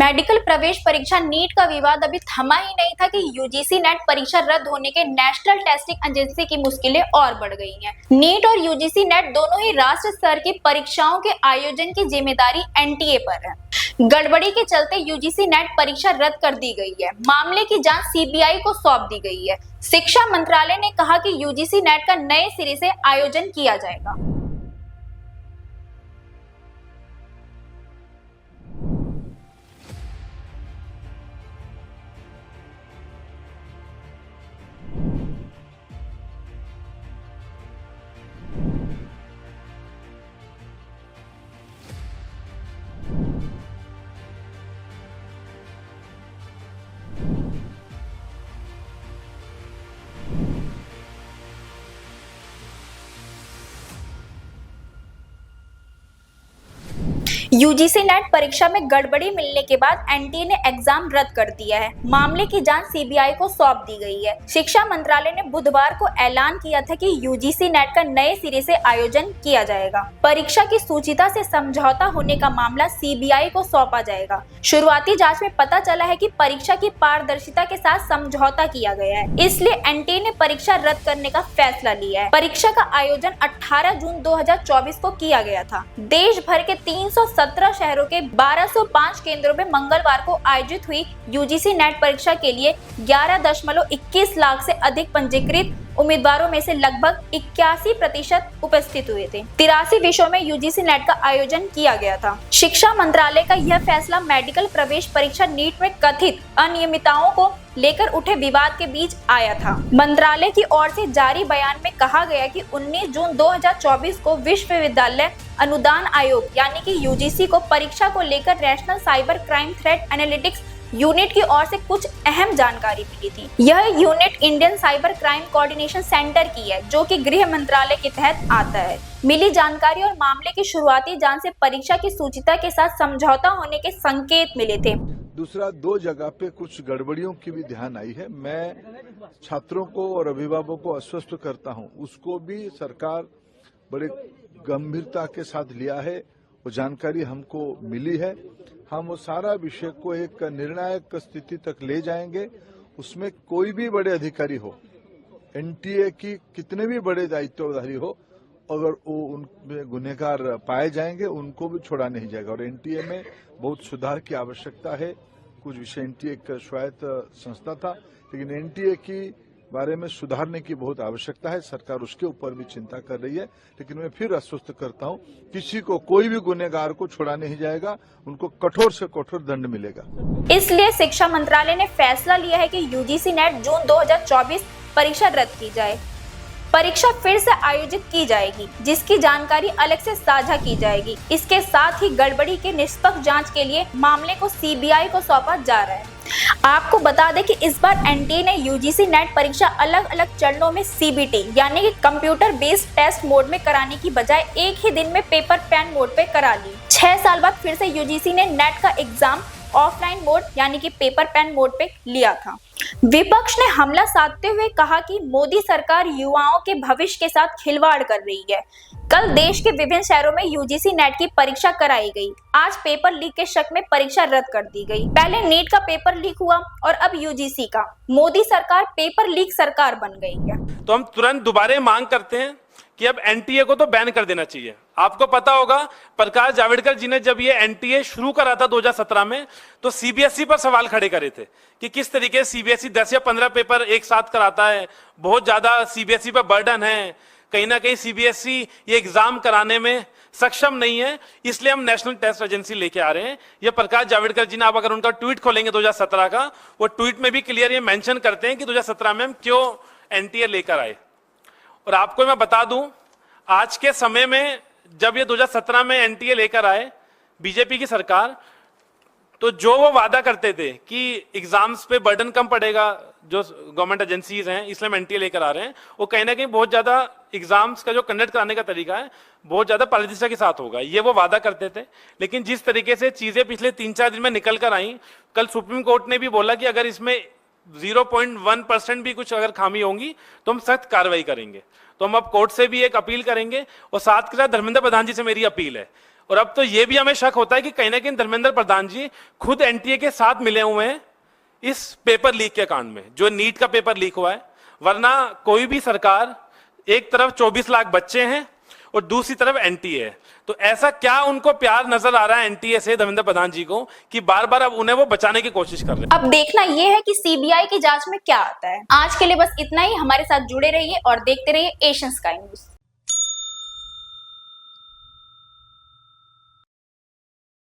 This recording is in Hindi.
मेडिकल प्रवेश परीक्षा नीट का विवाद अभी थमा ही नहीं था कि यूजीसी नेट परीक्षा रद्द होने के नेशनल टेस्टिंग एजेंसी की मुश्किलें और बढ़ गई हैं। नीट और यूजीसी नेट दोनों ही राष्ट्र स्तर की परीक्षाओं के आयोजन की जिम्मेदारी एनटीए पर है। गड़बड़ी के चलते यूजीसी नेट परीक्षा रद्द कर दी गई है। मामले की जांच सीबीआई को सौंप दी गई है। शिक्षा मंत्रालय ने कहा कि यूजीसी नेट का नए सिरे से आयोजन किया जाएगा। यूजीसी नेट परीक्षा में गड़बड़ी मिलने के बाद एनटीए ने एग्जाम रद्द कर दिया है। मामले की जांच सीबीआई को सौंप दी गई है। शिक्षा मंत्रालय ने बुधवार को ऐलान किया था कि यूजीसी नेट का नए सिरे से आयोजन किया जाएगा। परीक्षा की सूचिता से समझौता होने का मामला सीबीआई को सौंपा जाएगा। शुरुआती जांच में पता चला है कि परीक्षा की पारदर्शिता के साथ समझौता किया गया है, इसलिए एनटीए ने परीक्षा रद्द करने का फैसला लिया है। परीक्षा का आयोजन 18 जून 2024 को किया गया था। देश भर के 317 शहरों के 1205 केंद्रों में मंगलवार को आयोजित हुई यूजीसी नेट परीक्षा के लिए 11.21 लाख से अधिक पंजीकृत उम्मीदवारों में से लगभग 81% उपस्थित हुए थे। 83 विषयों में यूजीसी नेट का आयोजन किया गया था। शिक्षा मंत्रालय का यह फैसला मेडिकल प्रवेश परीक्षा नीट में कथित अनियमितताओं को लेकर उठे विवाद के बीच आया था। मंत्रालय की ओर से जारी बयान में कहा गया कि 19 जून 2024 को विश्वविद्यालय अनुदान आयोग यानी कि यूजीसी को परीक्षा को लेकर national cyber crime threat analytics unit की ओर से कुछ अहम जानकारी मिली थी। यह unit Indian cyber crime coordination centre की है, जो कि गृह मंत्रालय के तहत आता है। मिली जानकारी और मामले की शुरुआती जांच से परीक्षा की सूचिता के साथ समझौता होने के संकेत मिले थे। दूसरा, 2 जगह पे कुछ गड़बड़ियों की भी ध्यान आई है। मैं छात्रों को और अभिभावकों को आश्वस्त करता हूं, उसको भी सरकार बड़े गंभीरता के साथ लिया है। वो जानकारी हमको मिली है। हम वो सारा विषय को एक निर्णायक स्थिति तक ले जाएंगे। उसमें कोई भी बड़े अधिकारी हो, एनटीए की कितने भी बड़े दायित्वधारी हो, अगर वो उनमें गुनहगार पाए जाएंगे उनको भी छोड़ा नहीं जाएगा। और एनटीए में बहुत सुधार की आवश्यकता है। कुछ विषय एनटीए एक स्वायत्त संस्था था, लेकिन एनटीए की बारे में सुधारने की बहुत आवश्यकता है। सरकार उसके ऊपर भी चिंता कर रही है। लेकिन मैं फिर आश्वस्त करता हूं, किसी को, कोई भी गुनहगार को छोड़ा नहीं जाएगा। उनको कठोर से कठोर दंड मिलेगा। इसलिए शिक्षा मंत्रालय ने फैसला लिया है कि यूजीसी नेट जून 2024 परीक्षा रद्द की जाए। परीक्षा फिर से आयोजित की जाएगी, जिसकी जानकारी अलग से साझा की जाएगी। इसके साथ ही गड़बड़ी के निष्पक्ष जांच के लिए मामले को सीबीआई को सौंपा जा रहा है। आपको बता दें कि इस बार एनटीए ने यूजीसी नेट परीक्षा अलग अलग चरणों में सीबीटी यानी कि कंप्यूटर बेस्ड टेस्ट मोड में कराने की बजाय एक ही दिन में पेपर पेन मोड पे करा ली। 6 साल बाद फिर से यूजीसी ने नेट का एग्जाम ऑफलाइन मोड यानी कि पेपर पेन मोड पे लिया था। विपक्ष ने हमला साधते हुए कहा कि मोदी सरकार युवाओं के भविष्य के साथ खिलवाड़ कर रही है। कल देश के विभिन्न शहरों में यूजीसी नेट की परीक्षा कराई गई। आज पेपर लीक के शक में परीक्षा रद्द कर दी गई। पहले नीट का पेपर लीक हुआ और अब यूजीसी का। मोदी सरकार पेपर लीक सरकार बन गई है। तो हम तुरंत दोबारा मांग करते हैं कि अब एनटीए को तो बैन कर देना चाहिए। आपको पता होगा, प्रकाश जावड़ेकर जी ने जब ये एनटीए शुरू करा था 2017 में, तो सीबीएसई पर सवाल खड़े करे थे कि किस तरीके से सीबीएसई 10 या 15 पेपर एक साथ कराता है, बहुत ज्यादा सीबीएसई पर बर्डन है, कहीं ना कहीं सीबीएसई ये एग्जाम कराने में सक्षम नहीं है, इसलिए हम नेशनल टेस्ट एजेंसी लेके आ रहे हैं। ये प्रकाश जावड़ेकर जी ने, आप अगर उनका ट्वीट खोलेंगे 2017 का, वो ट्वीट में भी क्लियर ये मेंशन करते हैं कि 2017 में हम क्यों एनटीए लेकर आए। और आपको मैं बता दूं, आज के समय में जब ये 2017 में एनटीए लेकर आए बीजेपी की सरकार, तो जो वो वादा करते थे कि एग्जाम्स पे बर्डन कम पड़ेगा जो गवर्नमेंट एजेंसीज हैं, इसलिए हम एनटीए लेकर आ रहे हैं, वो कहीं ना कहीं बहुत ज्यादा एग्जाम्स का जो कंडक्ट कराने का तरीका है बहुत ज्यादा पारदर्शिता के साथ होगा, ये वो वादा करते थे। लेकिन जिस तरीके से चीजें पिछले 3-4 दिन में निकल कर आई, कल सुप्रीम कोर्ट ने भी बोला कि अगर इसमें 0.1% भी कुछ अगर खामी होंगी तो हम सख्त कार्रवाई करेंगे। तो हम अब कोर्ट से भी एक अपील करेंगे और साथ के साथ धर्मेंद्र प्रधान जी से मेरी अपील है, और अब तो ये भी हमें शक होता है कि कहीं ना कहीं धर्मेंद्र प्रधान जी खुद एनटीए के साथ मिले हुए हैं इस पेपर लीक के कांड में, जो नीट का पेपर लीक हुआ है। वरना कोई भी सरकार, एक तरफ 24 लाख बच्चे हैं और दूसरी तरफ एनटीए है, तो ऐसा क्या उनको प्यार नजर आ रहा है एनटीए से धर्मेंद्र प्रधान जी को कि बार बार अब उन्हें वो बचाने की कोशिश कर रहे हैं। अब देखना यह है कि सीबीआई की जांच में क्या आता है। आज के लिए बस इतना ही। हमारे साथ जुड़े रहिए और देखते रहिए एशियन स्काई न्यूज।